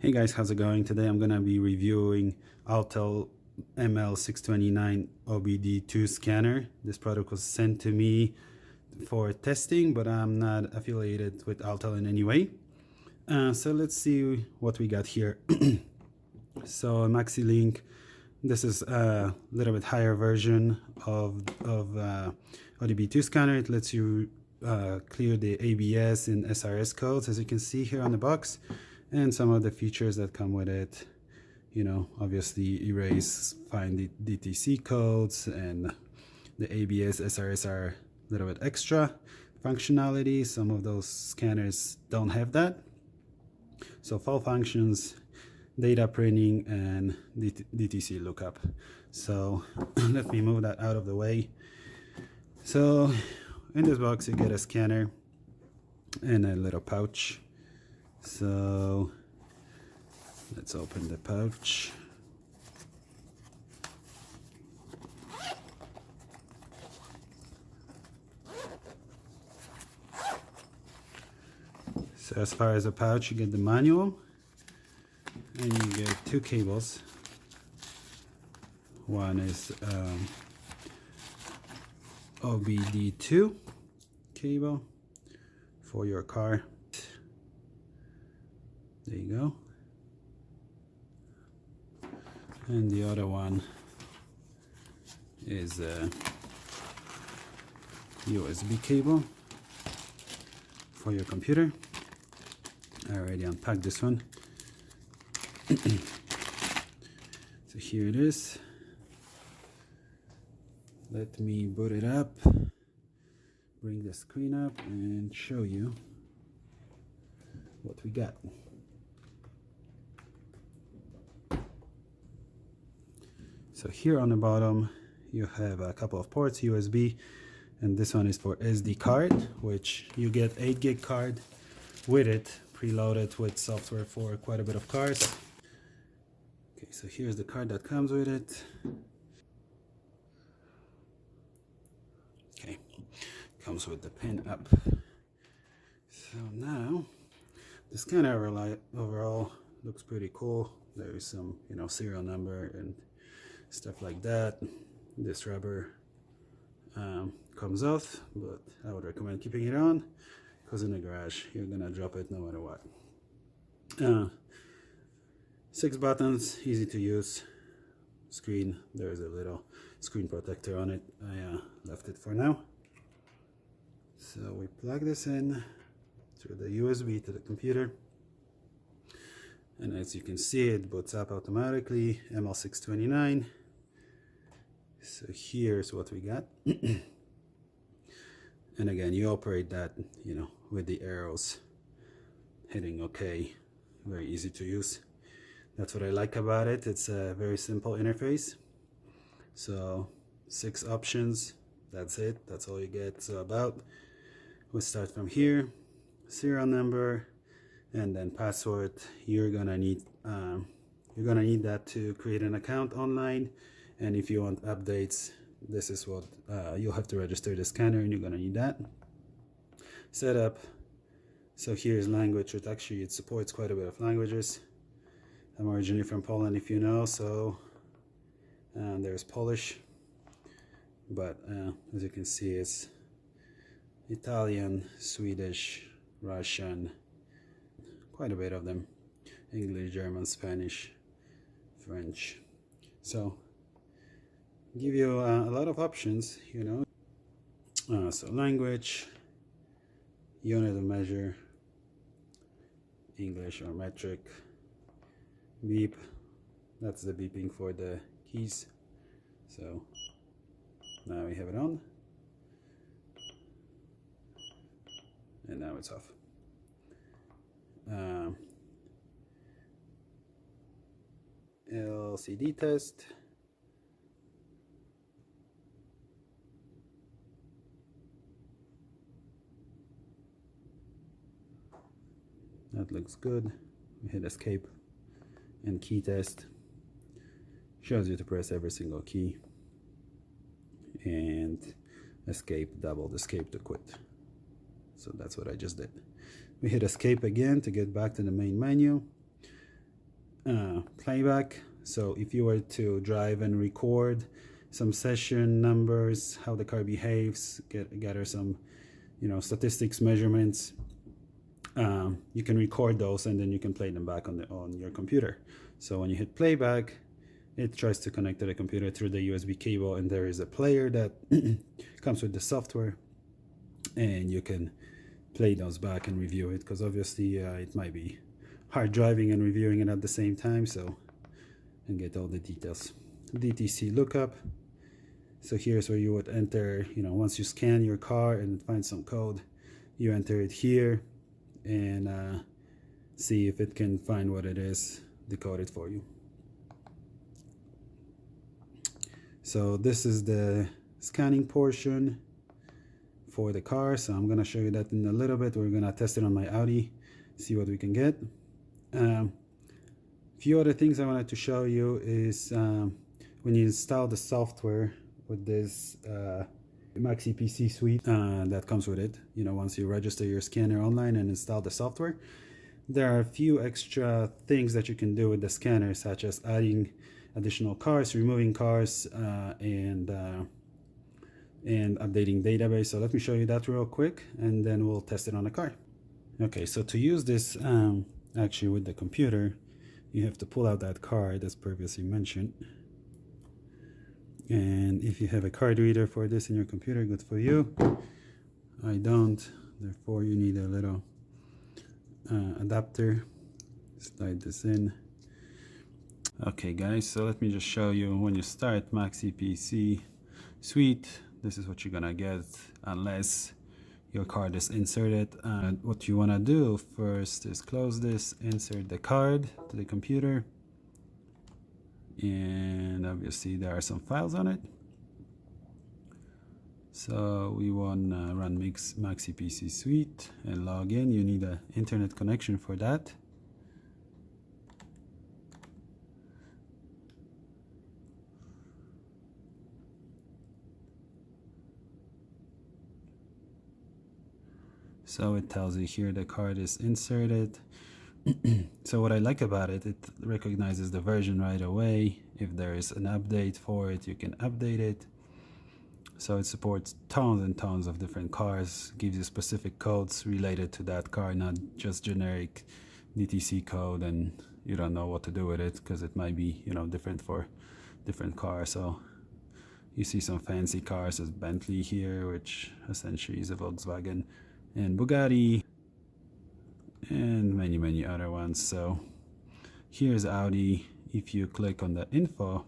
Hey guys, how's it going? Today I'm gonna be reviewing Autel ML629 OBD2 scanner. This product was sent to me for testing, but I'm not affiliated with Autel in any way. So let's see what we got here. So MaxLink, this is a little bit higher version of OBD2 scanner. It lets you clear the ABS and SRS codes, as you can see here on the box, and some of the features that come with it. You know, obviously erase, find the DTC codes, and the ABS, SRS are a little bit extra functionality. Some of those scanners don't have that. So full functions, data printing, and DTC lookup. So let me move that out of the way. So in this box you get a scanner and a little pouch. So let's open the pouch. So as far as the pouch, you get the manual, and you get two cables. One is OBD2 cable for your car. There you go. And the other one is a USB cable for your computer. I already unpacked this one. So here it is. Let me boot it up, bring the screen up, and show you what we got. So here on the bottom you have a couple of ports, USB, and this one is for SD card, which you get 8 gig card with it, preloaded with software for quite a bit of cards. Okay, so here's the card that comes with it. Okay, comes with the pin up. So now the scanner overall looks pretty cool. There is some, you know, serial number and stuff like that. This rubber comes off, but I would recommend keeping it on, because in the garage you're gonna drop it no matter what. 6 buttons, easy to use. Screen, there's a little screen protector on it. I left it for now. So we plug this in through the USB to the computer, and as you can see, it boots up automatically. ML629. So here's what we got. And again, you operate that, you know, with the arrows, hitting OK. Very easy to use. That's what I like about it. It's a very simple interface. So 6 options, that's it, that's all you get. So we'll start from here. Serial number, and then password. You're gonna need that to create an account online, and if you want updates, this is what you'll have to register the scanner, and you're gonna need that. Setup. So here's language. It supports quite a bit of languages. I'm originally from Poland, if you know, so there's Polish, but as you can see, it's Italian, Swedish, Russian, quite a bit of them, English, German, Spanish, French. So give you a lot of options, you know. So language, unit of measure, English or metric, beep, that's the beeping for the keys. So now we have it on, and now it's off. LCD test. That looks good. We hit escape, and key test shows you to press every single key, and escape, double escape to quit. So. So that's what I just did. We hit escape again to get back to the main menu. playback. So if you were to drive and record some session numbers, how the car behaves, gather some, you know, statistics, measurements, you can record those and then you can play them back on your computer. So when you hit playback, it tries to connect to the computer through the USB cable, and there is a player that comes with the software, and you can play those back and review it, because obviously it might be hard driving and reviewing it at the same time, so, and get all the details. DTC lookup. So here's where you would enter, you know, once you scan your car and find some code, you enter it here and see if it can find what it is, decode it for you. So this is the scanning portion for the car. So I'm going to show you that in a little bit. We're going to test it on my Audi, see what we can get. Few other things I wanted to show you is when you install the software with this MaxCPC Suite that comes with it, you know, once you register your scanner online and install the software, there are a few extra things that you can do with the scanner, such as adding additional cars, removing cars, and updating database. So let me show you that real quick, and then we'll test it on the car. Okay, so to use this actually with the computer, you have to pull out that card as previously mentioned. And if you have a card reader for this in your computer, good for you. I don't, therefore you need a little adapter. Slide this in. Okay guys, so let me just show you, when you start MaxCPC Suite, this is what you're gonna get unless your card is inserted. What you wanna do first is close this, insert the card to the computer, and obviously there are some files on it. So we want to run MaxCPC Suite and log in. You need an internet connection for that. So it tells you here the card is inserted. So what I like about it, it recognizes the version right away. If there is an update for it, you can update it. So it supports tons and tons of different cars, gives you specific codes related to that car, not just generic DTC code, and you don't know what to do with it because it might be, you know, different for different cars. So you see some fancy cars as Bentley here, which essentially is a Volkswagen, and Bugatti, and many other ones. So here's Audi. If you click on the info,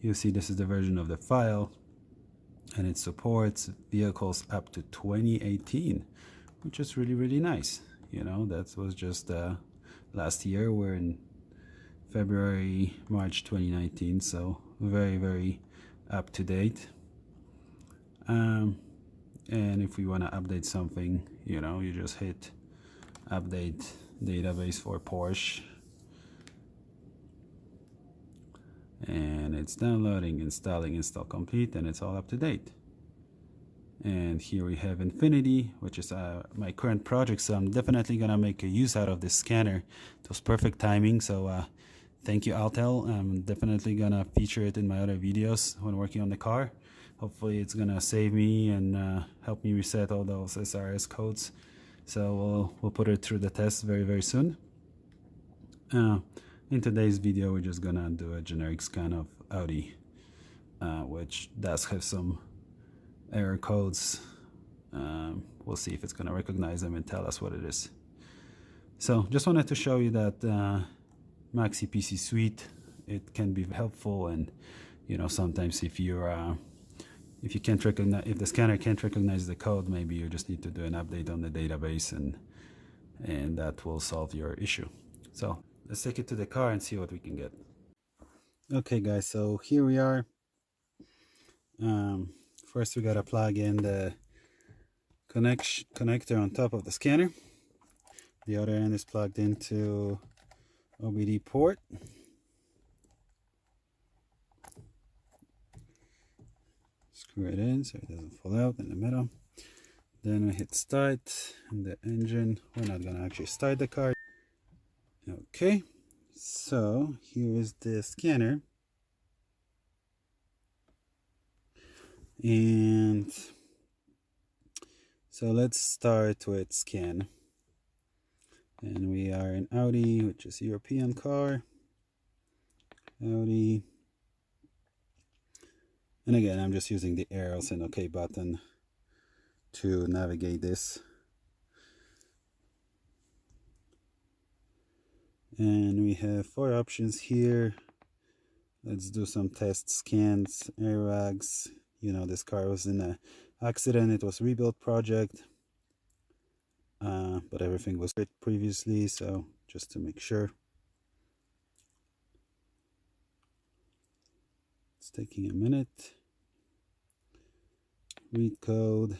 you'll see this is the version of the file, and it supports vehicles up to 2018, which is really nice. You know, that was just last year. We're in March 2019, so very up to date. And if we want to update something, you know, you just hit update database for Porsche, and it's downloading, installing, install complete, and it's all up to date. And here we have Infinity, which is my current project, so I'm definitely gonna make a use out of this scanner. It was perfect timing, so thank you, Autel. I'm definitely gonna feature it in my other videos when working on the car. Hopefully it's gonna save me and help me reset all those SRS codes. So we'll put it through the test very soon. In today's video, we're just gonna do a generic scan of Audi, which does have some error codes. We'll see if it's gonna recognize them and tell us what it is. So just wanted to show you that MaxCPC Suite, it can be helpful, and you know, sometimes if you can't recognize, if the scanner can't recognize the code, maybe you just need to do an update on the database, and that will solve your issue. So let's take it to the car and see what we can get. Okay guys, so here we are. First we gotta plug in the connector on top of the scanner. The other end is plugged into OBD port. Screw it in so it doesn't fall out in the middle. Then we hit start, and the engine, we're not gonna actually start the car. Okay, So here is the scanner, and so let's start with scan. And we are in Audi, which is a European car. Audi. And again, I'm just using the arrows and OK button to navigate this. And we have 4 options here. Let's do some test scans, airbags. You know, this car was in an accident. It was a rebuild project. But everything was great previously, so just to make sure. It's taking a minute. Read code.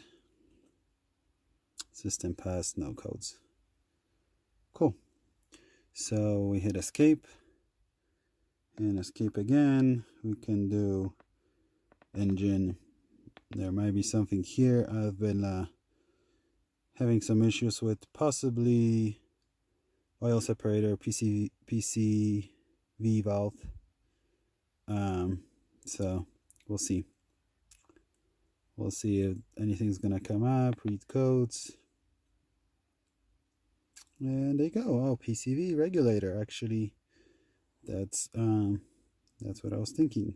System pass, no codes. Cool. So we hit escape. And escape again. We can do engine. There might be something here. I've been having some issues with possibly oil separator, PCV valve. So we'll see. We'll see if anything's gonna come up. Read codes. And they go. Oh, PCV regulator. Actually, that's what I was thinking.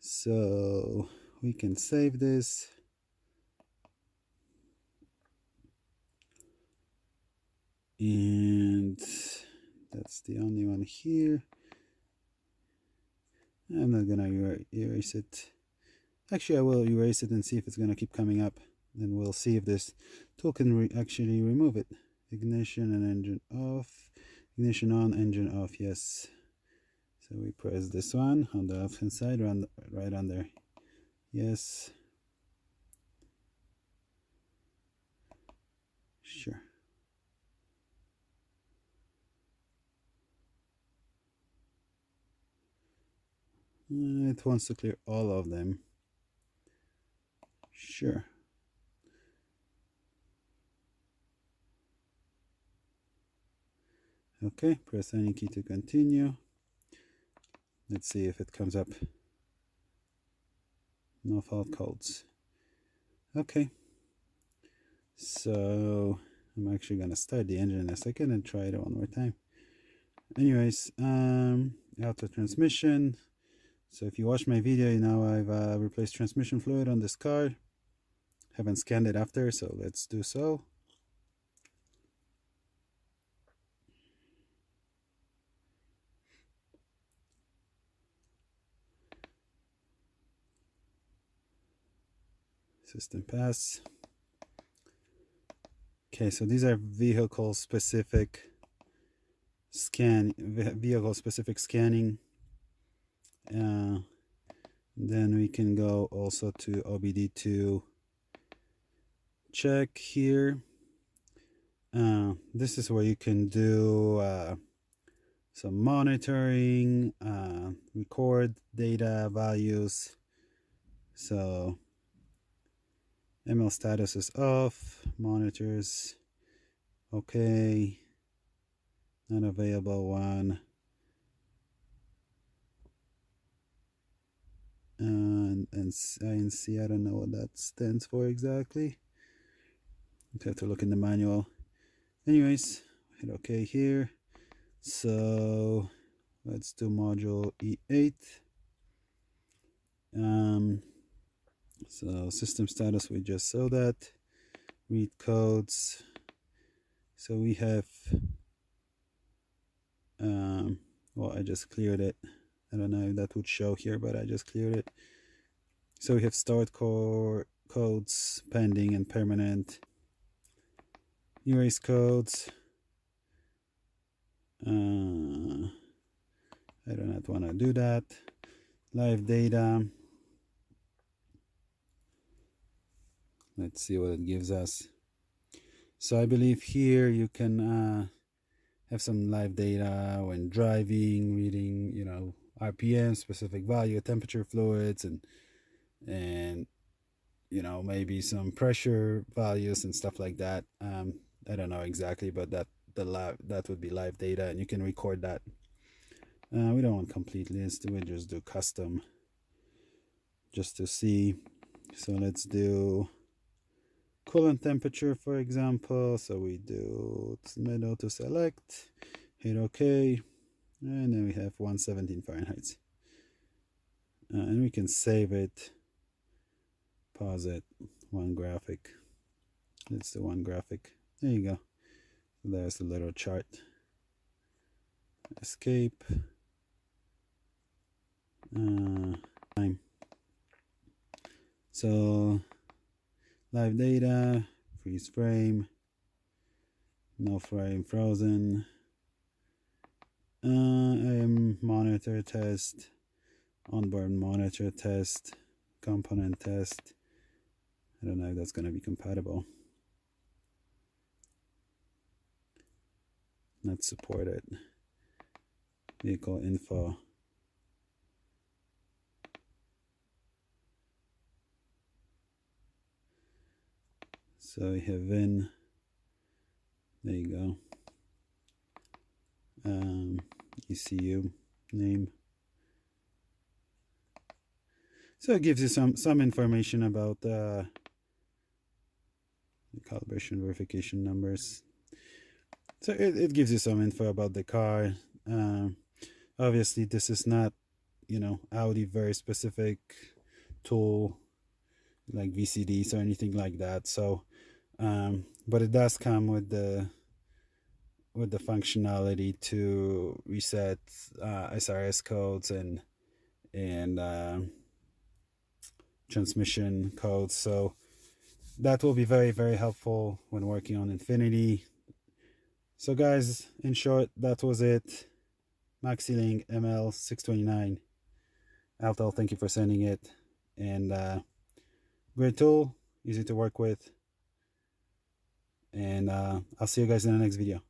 So we can save this. And that's the only one here. I'm not gonna erase it. Actually, I will erase it and see if it's gonna keep coming up. Then we'll see if this tool can actually remove it. Ignition and engine off. Ignition on, engine off, yes. So we press this one on the left hand side, right under. Yes. Sure. It wants to clear all of them. Sure. Okay, press any key to continue. Let's see if it comes up. No fault codes. Okay. So I'm actually gonna start the engine in a second and try it one more time. Anyways, auto transmission. So if you watch my video, you know I've replaced transmission fluid on this car. Haven't scanned it after, so let's do so. System pass. Okay, so these are vehicle specific scanning. Then we can go also to OBD2 check here. This is where you can do some monitoring, record data values. So ML status is off, monitors okay, not available one, and INC, I don't know what that stands for exactly. You have to look in the manual. Anyways, hit OK here. So let's do module E8. So system status, we just saw that. Read codes. So we have, well, I just cleared it. I don't know if that would show here, but I just cleared it. So we have stored core codes, pending and permanent. Erase codes. I do not want to do that. Live data. Let's see what it gives us. So I believe here you can have some live data when driving, reading, you know, RPM, specific value, temperature, fluids, and you know, maybe some pressure values and stuff like that. I don't know exactly, but that would be live data, and you can record that. We don't want complete list, we just do custom just to see. So let's do coolant temperature, for example. So we do middle to select, hit OK, and then we have 117 Fahrenheit. And we can save it, pause it, one graphic. Let's do one graphic. There you go. So there's the little chart. Escape. Time. So live data, freeze frame, no frame frozen, AM monitor test, onboard monitor test, component test. I don't know if that's going to be compatible. Not supported. Vehicle info. So we have VIN. There you go. ECU name. So it gives you some information about the calibration verification numbers. So it gives you some info about the car. Obviously, this is not, Audi very specific tool like VCDs or anything like that. So, but it does come with the functionality to reset SRS codes and transmission codes. So that will be very, very helpful when working on Infiniti. So guys, in short, that was it. Autel ML629. Autel, thank you for sending it. And great tool, easy to work with. And I'll see you guys in the next video.